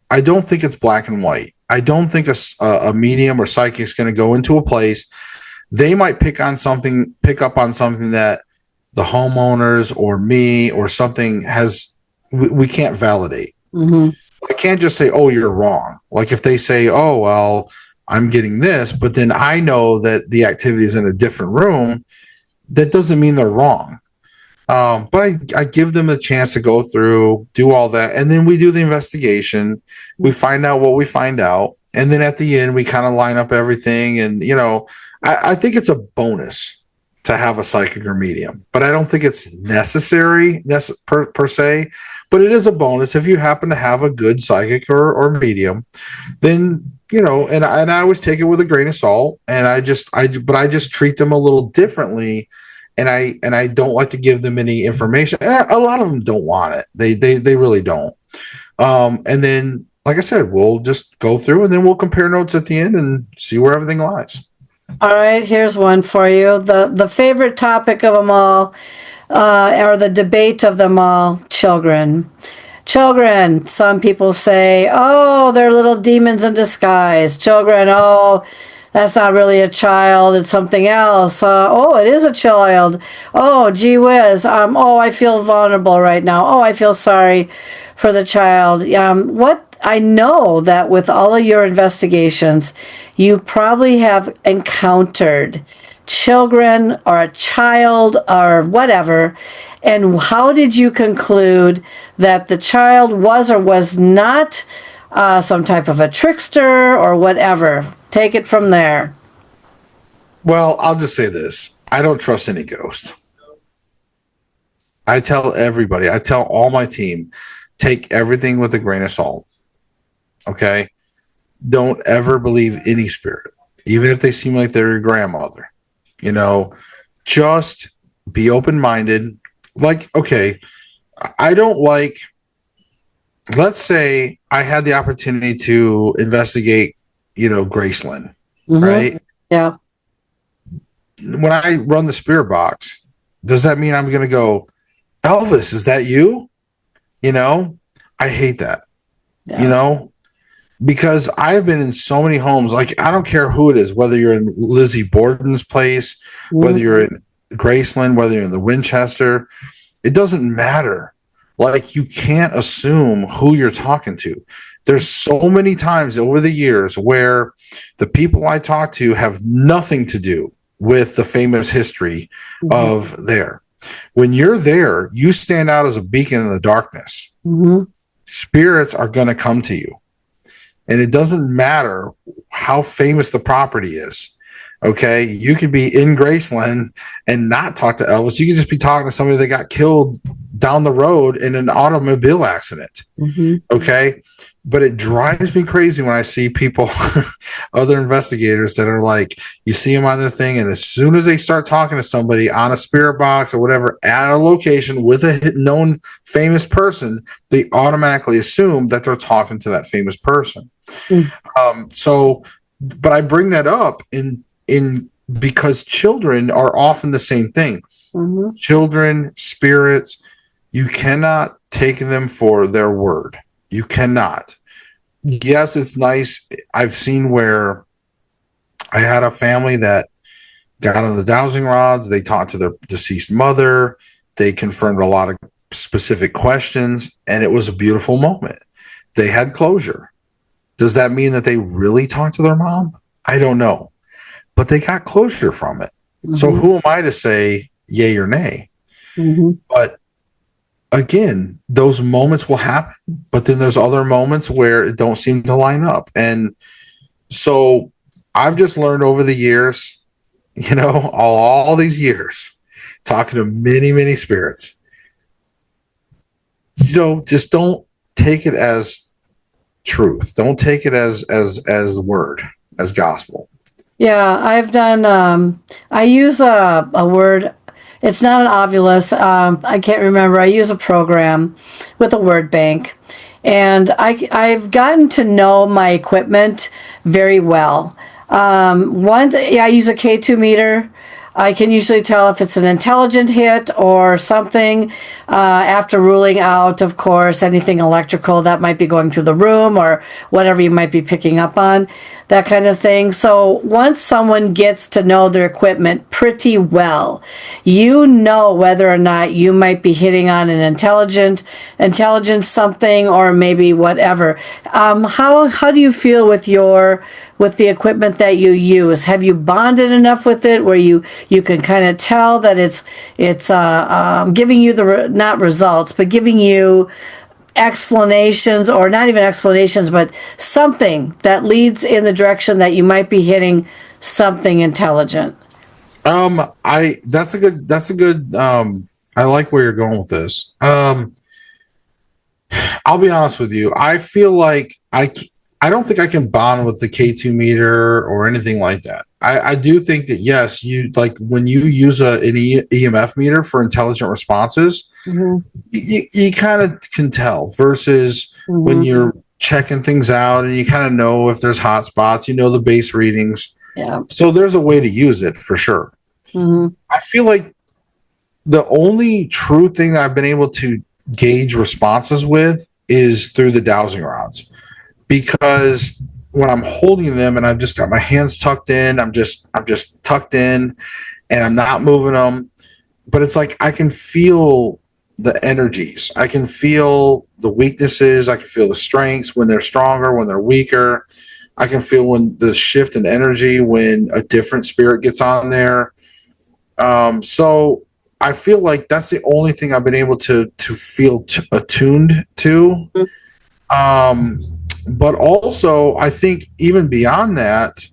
think it's black and white. I don't think a medium or psychic is going to go into a place. They might pick up on something that the homeowners or me or something we can't validate. I can't just say, oh, you're wrong. Like if they say, oh, well, I'm getting this, but then I know that the activity is in a different room, that doesn't mean they're wrong. But I give them a chance to go through, do all that. And then we do the investigation. We find out what we find out. And then at the end, we kind of line up everything. And, I think it's a bonus to have a psychic or medium, but I don't think it's necessary per se, but it is a bonus. If you happen to have a good psychic or medium, then, and I always take it with a grain of salt, and I just treat them a little differently. And I don't like to give them any information. A lot of them don't want it. They really don't. And then, like I said, we'll just go through and then we'll compare notes at the end and see where everything lies. All right, here's one for you. The favorite topic of them all, or the debate of them all, children. Children, some people say, oh, they're little demons in disguise. Children, oh, that's not really a child, it's something else. Oh, it is a child. Oh, gee whiz. Oh, I feel vulnerable right now. Oh, I feel sorry for the child. I know that with all of your investigations, you probably have encountered children or a child or whatever. And how did you conclude that the child was or was not some type of a trickster or whatever? Take it from there. Well, I'll just say this. I don't trust any ghost. I tell everybody, I tell all my team, take everything with a grain of salt. Okay? Don't ever believe any spirit, even if they seem like they're your grandmother. Just be open-minded. Like, okay, I don't like, let's say I had the opportunity to investigate Graceland, right? Yeah. When I run the spirit box, does that mean I'm going to go, Elvis, is that you? I hate that, because I've been in so many homes. Like, I don't care who it is, whether you're in Lizzie Borden's place, whether you're in Graceland, whether you're in the Winchester, it doesn't matter. Like, you can't assume who you're talking to. There's so many times over the years where the people I talk to have nothing to do with the famous history of there. When you're there, you stand out as a beacon in the darkness. Spirits are going to come to you. And it doesn't matter how famous the property is. Okay, you could be in Graceland and not talk to Elvis. You could just be talking to somebody that got killed down the road in an automobile accident. Okay, But it drives me crazy when I see people, other investigators that are like, you see them on their thing, and as soon as they start talking to somebody on a spirit box or whatever at a location with a known famous person, they automatically assume that they're talking to that famous person. But I bring that up in because children are often the same thing. Mm-hmm. Children, spirits, you cannot take them for their word. You cannot. Yes, it's nice. I've seen where I had a family that got on the dowsing rods. They talked to their deceased mother. They confirmed a lot of specific questions, and it was a beautiful moment. They had closure. Does that mean that they really talked to their mom? I don't know. But they got closure from it. Mm-hmm. So who am I to say yay or nay? Mm-hmm. But again, those moments will happen, but then there's other moments where it don't seem to line up. And so I've just learned over the years, all these years, talking to many, many spirits, just don't take it as truth. Don't take it as word, as gospel. Yeah, I've done, I use a word. It's not an Ovilus. I can't remember. I use a program with a word bank. And I've gotten to know my equipment very well. I use a K2 meter. I can usually tell if it's an intelligent hit or something after ruling out, of course, anything electrical that might be going through the room or whatever you might be picking up on, that kind of thing. So once someone gets to know their equipment pretty well, you know whether or not you might be hitting on an intelligence something or maybe whatever. How do you feel with the equipment that you use? Have you bonded enough with it where you can kind of tell that it's giving you not results, but giving you explanations, or not even explanations, but something that leads in the direction that you might be hitting something intelligent? That's a good I like where you're going with this. I'll be honest with you. I feel like I don't think I can bond with the K2 meter or anything like that. I do think that, yes, you like when you use an EMF meter for intelligent responses, mm-hmm. you kind of can tell versus mm-hmm. when you're checking things out and you kind of know if there's hot spots, the base readings. Yeah. So there's a way to use it for sure. Mm-hmm. I feel like the only true thing that I've been able to gauge responses with is through the dowsing rods. Because when I'm holding them and I've just got my hands tucked in, I'm just tucked in and I'm not moving them. But it's like I can feel the energies. I can feel the weaknesses. I can feel the strengths when they're stronger, when they're weaker. I can feel when the shift in energy, when a different spirit gets on there. So I feel like that's the only thing I've been able to feel attuned to. Mm-hmm. But also, I think even beyond that,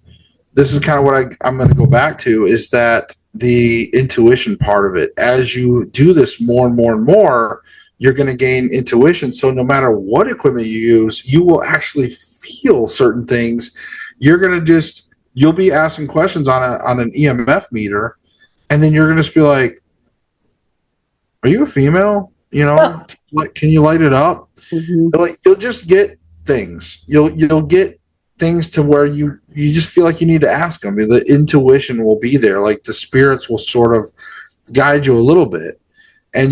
this is kind of what I'm going to go back to, is that the intuition part of it. As you do this more and more and more, you're going to gain intuition. So no matter what equipment you use, you will actually feel certain things. You'll be asking questions on an EMF meter, and then you're going to just be like, "Are you a female? Can you light it up?" Mm-hmm. Like you'll just get things. You'll get things to where you just feel like you need to ask them. The intuition will be there. Like the spirits will sort of guide you a little bit, and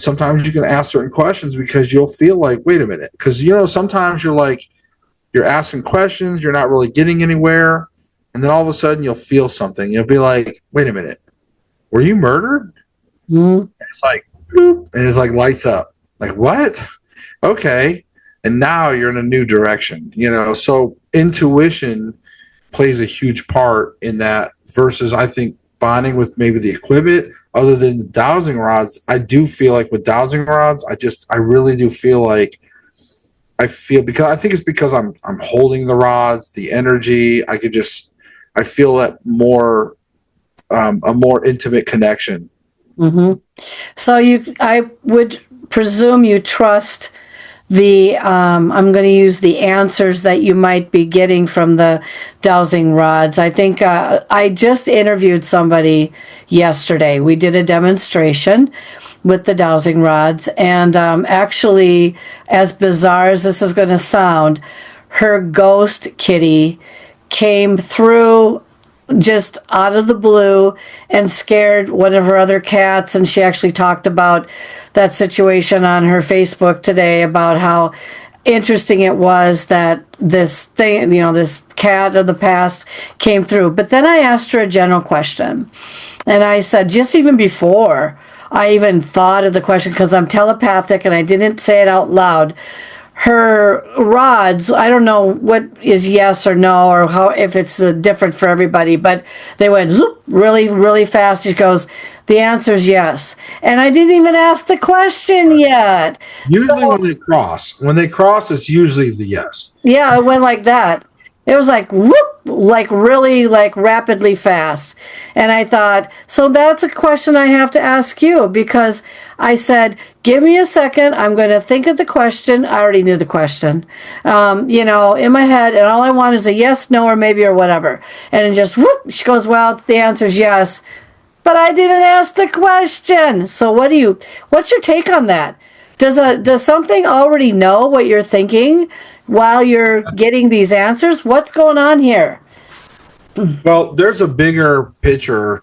sometimes you can ask certain questions because you'll feel like, wait a minute, because sometimes you're asking questions, you're not really getting anywhere, and then all of a sudden you'll feel something. You'll be like, wait a minute, were you murdered? Mm-hmm. It's like, boop, and it's like lights up. Like, what? Okay. And now you're in a new direction, So intuition plays a huge part in that versus, I think, bonding with maybe the equipment other than the dowsing rods. I do feel like with dowsing rods, I really do feel like because I think it's because I'm holding the rods, the energy. I feel that more, a more intimate connection. Mm-hmm. So I would presume you trust I'm going to use the answers that you might be getting from the dowsing rods. I think I just interviewed somebody yesterday. We did a demonstration with the dowsing rods, and actually, as bizarre as this is going to sound, her ghost kitty came through just out of the blue and scared one of her other cats. And she actually talked about that situation on her Facebook today, about how interesting it was that this thing, this cat of the past came through. But then I asked her a general question, and I said, just even before I even thought of the question, because I'm telepathic and I didn't say it out loud, her rods, I don't know what is yes or no, or how, if it's different for everybody, but they went zoop really, really fast. She goes, the answer is yes. And I didn't even ask the question yet. Usually when they cross, it's usually the yes. Yeah, it went like that. It was like whoop, like really like rapidly fast. And I thought, so that's a question I have to ask you, because I said, give me a second. I'm going to think of the question. I already knew the question, in my head. And all I want is a yes, no, or maybe, or whatever. And then just whoop, she goes, well, the answer is yes. But I didn't ask the question. So what's your take on that? Does something already know what you're thinking while you're getting these answers? What's going on here? Well, there's a bigger picture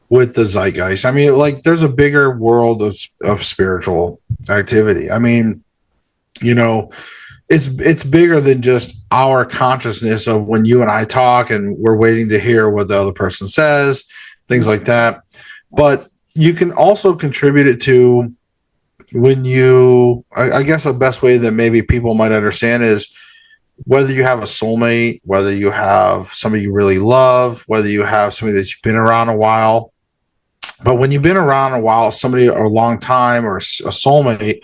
with the zeitgeist. I mean, like, there's a bigger world of spiritual activity. I mean, it's bigger than just our consciousness of when you and I talk and we're waiting to hear what the other person says, things like that. But you can also contribute it to when I guess the best way that maybe people might understand is whether you have a soulmate, whether you have somebody you really love, whether you have somebody that you've been around a while. But when you've been around a while, somebody or a long time, or a soulmate,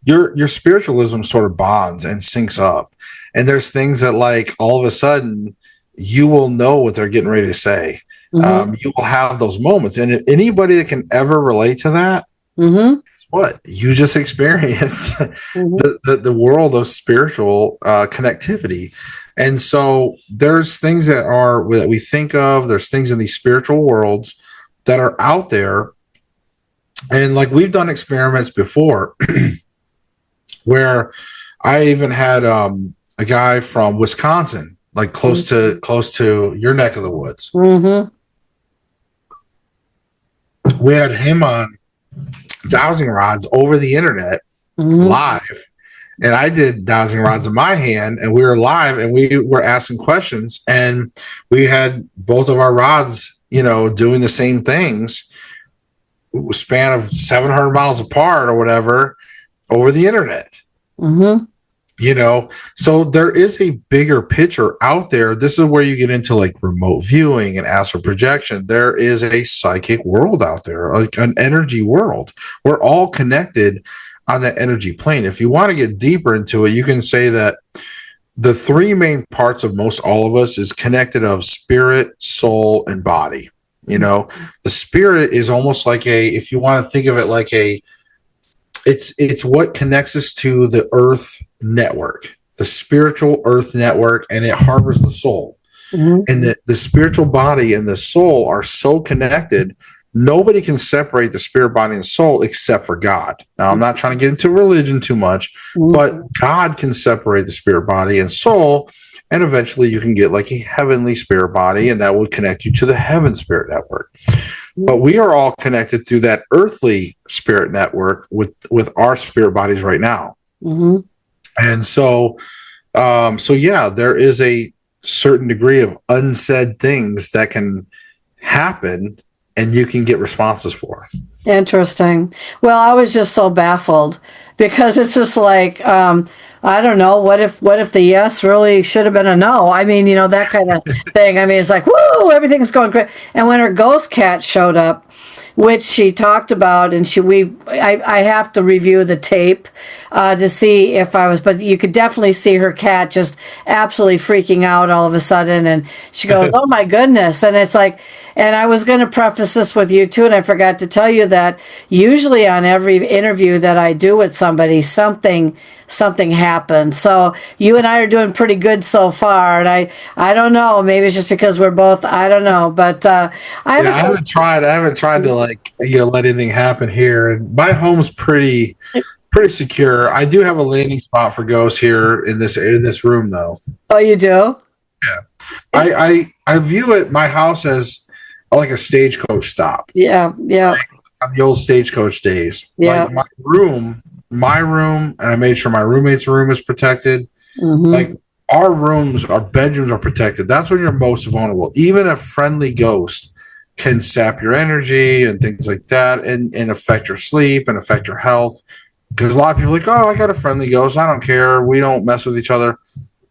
your spiritualism sort of bonds and syncs up. And there's things that, like, all of a sudden you will know what they're getting ready to say. Mm-hmm. You will have those moments. And if anybody that can ever relate to that, mm-hmm. What you just experienced, mm-hmm. the world of spiritual connectivity. And so there's things that we think of, there's things in these spiritual worlds that are out there. And like, we've done experiments before where I even had a guy from Wisconsin, like close to your neck of the woods. Mm-hmm. We had him on dowsing rods over the internet, mm-hmm. live, and I did dowsing rods in my hand, and we were live, and we were asking questions, and we had both of our rods, doing the same things, span of 700 miles apart or whatever, over the internet. Mm-hmm. So there is a bigger picture out there. This is where you get into like remote viewing and astral projection. There is a psychic world out there, like an energy world. We're all connected on that energy plane. If you want to get deeper into it, you can say that the three main parts of most all of us is connected of spirit, soul, and body. The spirit is almost like if you want to think of it like it's what connects us to the earth network, the spiritual earth network, and it harbors the soul. Mm-hmm. And the spiritual body and the soul are so connected. Nobody can separate the spirit, body, and soul except for God. Now, I'm not trying to get into religion too much, mm-hmm. but God can separate the spirit, body, and soul. And eventually you can get like a heavenly spirit body, and that will connect you to the heaven spirit network. But we are all connected through that earthly spirit network with our spirit bodies right now. Mm-hmm. And so there is a certain degree of unsaid things that can happen, and you can get responses for. Interesting. Well, I was just so baffled, because it's just like, I don't know, what if the yes really should have been a no? I mean, that kind of thing. I mean, it's like, woo, everything's going great. And when her ghost cat showed up, which she talked about, and I have to review the tape to see if I was, but you could definitely see her cat just absolutely freaking out all of a sudden, and she goes, "Oh my goodness!" And it's like, and I was going to preface this with you too, and I forgot to tell you that usually on every interview that I do with somebody, something happens. So you and I are doing pretty good so far, and I don't know, maybe it's just because we're both, I don't know, but I haven't tried to let anything happen here. And my home's pretty secure. I do have a landing spot for ghosts here in this room, though. Oh, you do? Yeah. I view my house as like a stagecoach stop. Yeah. Like on the old stagecoach days. Yeah. Like my room, and I made sure my roommate's room is protected. Mm-hmm. Like our bedrooms are protected. That's when you're most vulnerable. Even a friendly ghost can sap your energy and things like that, and affect your sleep and affect your health. Because a lot of people are like, oh, I got a friendly ghost, I don't care, we don't mess with each other.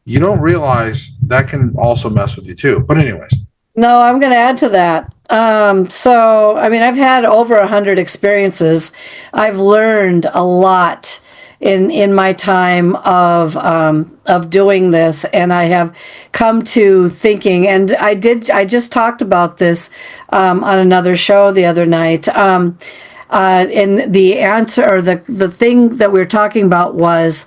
You don't realize that can also mess with you too. But anyways. No, I'm going to add to that. So, I mean, I've had over 100 experiences. I've learned a lot in my time of doing this, and I have come to thinking, and I just talked about this on another show the other night. And the answer, or the thing that we were talking about was,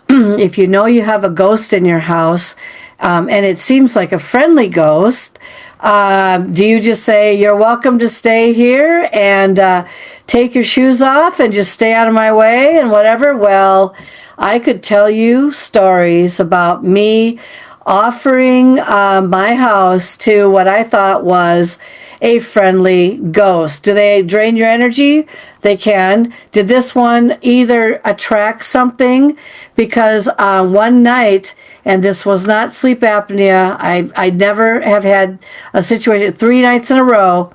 if you know you have a ghost in your house, and it seems like a friendly ghost, do you just say, "You're welcome to stay here and take your shoes off and just stay out of my way," and whatever? Well, I could tell you stories about me offering my house to what I thought was a friendly ghost. Do they drain your energy? They can. Did this one either attract something? Because one night, and this was not sleep apnea, I never have had a situation, 3 nights in a row,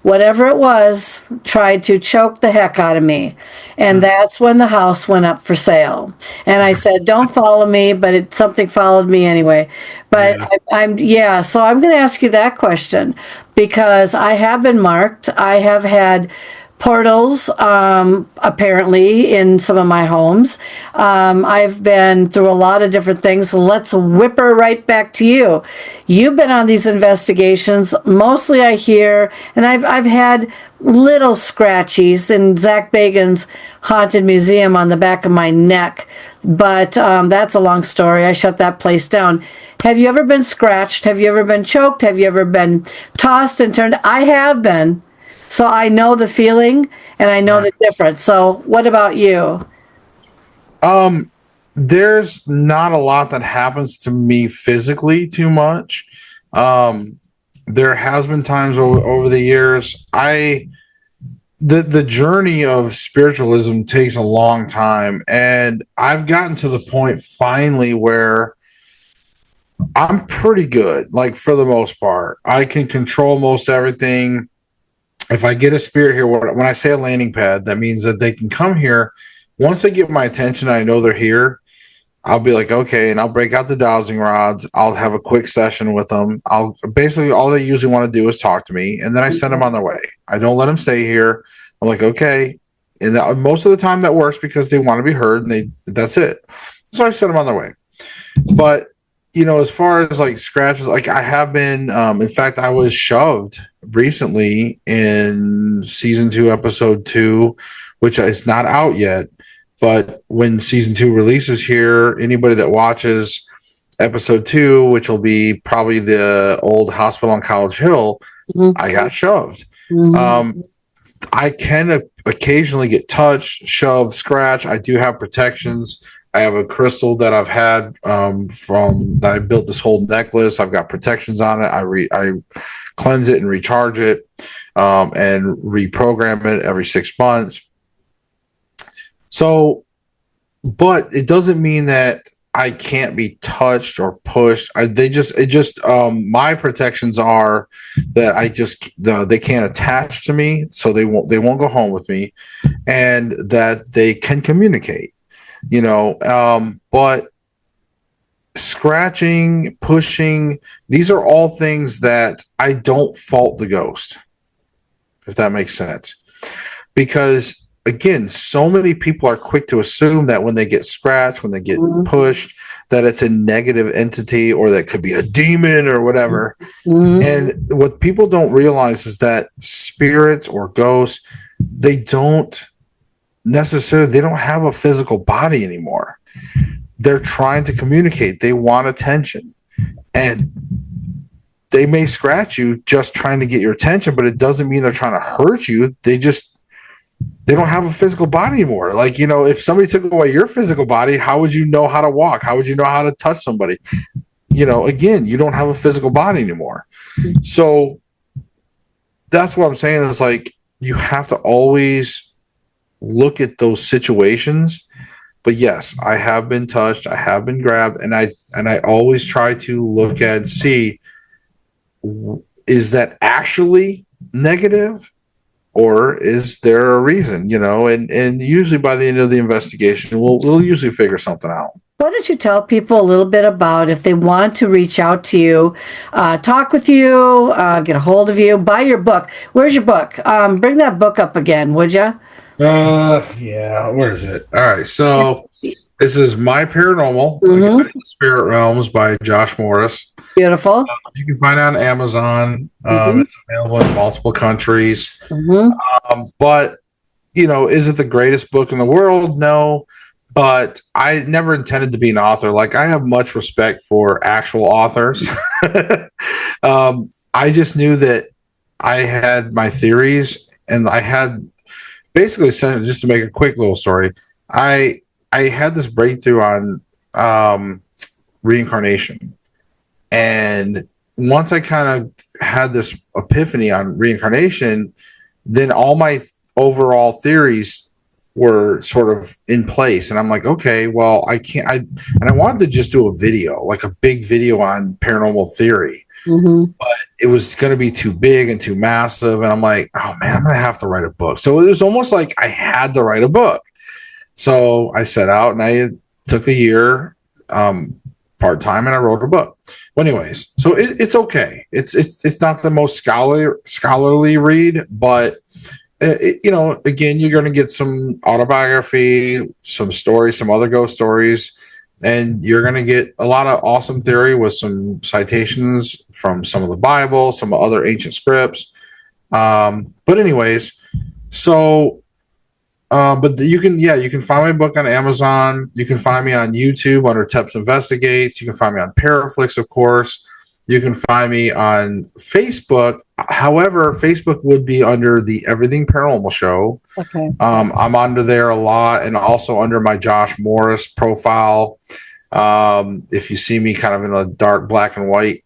whatever it was, tried to choke the heck out of me. And that's when the house went up for sale. And I said, don't follow me, but something followed me anyway. But so I'm going to ask you that question, because I have been marked. I have had portals, apparently, in some of my homes. I've been through a lot of different things. Let's whip her right back to you. You've been on these investigations. Mostly I hear, and I've had little scratchies in Zach Bagan's Haunted Museum on the back of my neck. But that's a long story. I shut that place down. Have you ever been scratched? Have you ever been choked? Have you ever been tossed and turned? I have been. So I know the feeling, and I know the difference. So what about you? There's not a lot that happens to me physically too much. There has been times over the years. The journey of spiritualism takes a long time, and I've gotten to the point finally where I'm pretty good, like for the most part. I can control most everything. If I get a spirit here, when I say a landing pad, that means that they can come here. Once they get my attention, I know they're here. I'll be like, okay, and I'll break out the dowsing rods. I'll have a quick session with them. I'll basically, all they usually want to do is talk to me, and then I send them on their way. I don't let them stay here. I'm like, okay, and most of the time that works because they want to be heard, and that's it. So I send them on their way. But as far as like scratches, like I have been, in fact, I was shoved recently in season 2, episode 2, which is not out yet. But when season 2 releases here, anybody that watches episode 2, which will be probably the old hospital on College Hill, I got shoved. I can occasionally get touched, shoved, scratched. I do have protections. I have a crystal that I've had from that I built this whole necklace. I've got protections on it. I cleanse it and recharge it and reprogram it every 6 months. So, but it doesn't mean that I can't be touched or pushed. My protections are that they can't attach to me, so they won't go home with me, and that they can communicate. But scratching, pushing, these are all things that I don't fault the ghost. if that makes sense. Because, again, so many people are quick to assume that when they get scratched, when they get pushed, that it's a negative entity or that could be a demon or whatever. And what people don't realize is that spirits or ghosts, they don't have a physical body anymore. They're trying to communicate. They want attention. And they may scratch you just trying to get your attention, but it doesn't mean they're trying to hurt you. They don't have a physical body anymore. Like, you know, if somebody took away your physical body, how would you know how to walk? How would you know how to touch somebody? You know, again, you don't have a physical body anymore. So that's what I'm saying is, like, you have to always look at those situations. But yes, I have been touched, I have been grabbed, and I always try to look at and see, is that actually negative? Or is there a reason, you know? And usually by the end of the investigation, we'll usually figure something out. Why don't you tell people a little bit about, if they want to reach out to you, talk with you, get a hold of you, buy your book. Where's your book? Bring that book up again, would you? Yeah, where is it? All right, so this is My Paranormal, Spirit Realms by Josh Morris. Beautiful. You can find it on Amazon. It's available in multiple countries. But, you know, is it the greatest book in the world? No. But I never intended to be an author. Like, I have much respect for actual authors. I just knew that I had my theories, and I had basically, just to make a quick little story, I had this breakthrough on reincarnation. And once I kind of had this epiphany on reincarnation, then all my overall theories were sort of in place. And I'm like, okay, well, I wanted to just do a video, like a big video on paranormal theory. But it was going to be too big and too massive. And I'm like, oh man, I'm going to have to write a book. So it was almost like I had to write a book. So I set out and I took a year part-time and I wrote a book. Well, anyways, so it's okay. It's not the most scholarly read, but you know, again, you're going to get some autobiography, some stories, some other ghost stories, and you're going to get a lot of awesome theory with some citations from some of the Bible, some other ancient scripts. But anyways, so, but you can find my book on Amazon. You can find me on YouTube under TEPS Investigates. You can find me on PARAFlixx, of course. You can find me on Facebook. However, Facebook would be under the Everything Paranormal Show. Okay. I'm under there a lot, and also under my Josh Morris profile. If you see me kind of in a dark black and white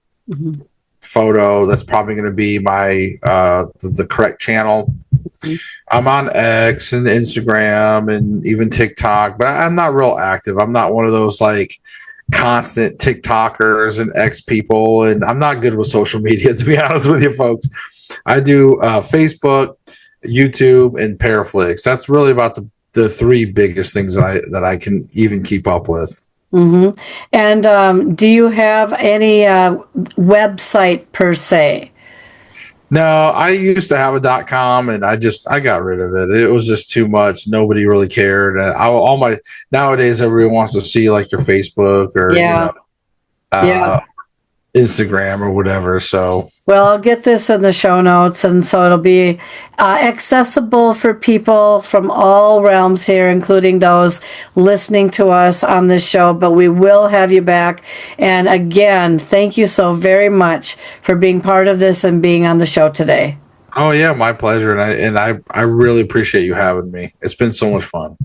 photo, that's probably going to be my the correct channel. I'm on X and Instagram and even TikTok, but I'm not real active. I'm not one of those like constant TikTokers and X people, and I'm not good with social media, to be honest with you folks. I do Facebook, YouTube, and PARAFlixx. That's really about the three biggest things that I can even keep up with. And do you have any website per se? No, I used to have a .com, and I got rid of it. It was just too much. Nobody really cared. And nowadays everyone wants to see like your Facebook or Instagram or whatever. So, well, I'll get this in the show notes, and so it'll be accessible for people from all realms here, including those listening to us on this show. But we will have you back. And again, thank you so very much for being part of this and being on the show today. Oh yeah, my pleasure. And I really appreciate you having me. It's been so much fun.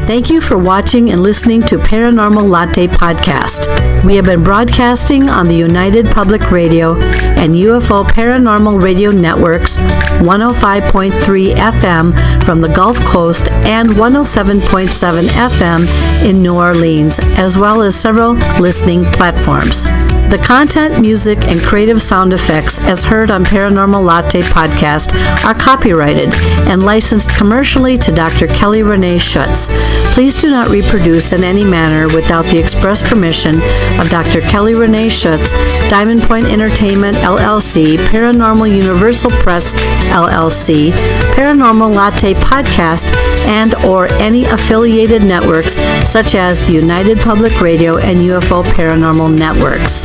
Thank you for watching and listening to Paranormal Latte Podcast. We have been broadcasting on the United Public Radio and UFO Paranormal Radio Networks, 105.3 FM from the Gulf Coast and 107.7 FM in New Orleans, as well as several listening platforms. The content, music, and creative sound effects as heard on Paranormal Latte Podcast are copyrighted and licensed commercially to Dr. Kelly Renee Schutz. Please do not reproduce in any manner without the express permission of Dr. Kelly Renee Schutz, Diamond Point Entertainment, LLC, Paranormal Universal Press, LLC, Paranormal Latte Podcast, and or any affiliated networks such as the United Public Radio and UFO Paranormal Networks.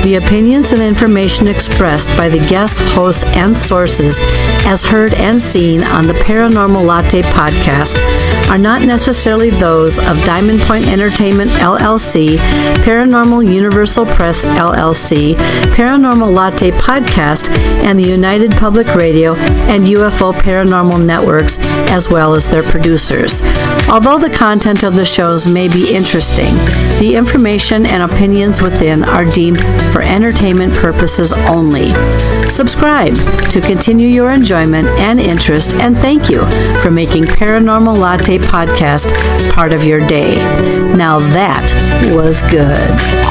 The opinions and information expressed by the guests, hosts, and sources as heard and seen on the Paranormal Latte Podcast are not necessarily those of Diamond Point Entertainment, LLC, Paranormal Universal Press, LLC, Paranormal Latte Podcast, and the United Public Radio and UFO Paranormal Networks, as well as their producers. Although the content of the shows may be interesting, the information and opinions within are deemed for entertainment purposes only. Subscribe to continue your enjoyment and interest, and thank you for making Paranormal Latte Podcast part of your day. Now that was good.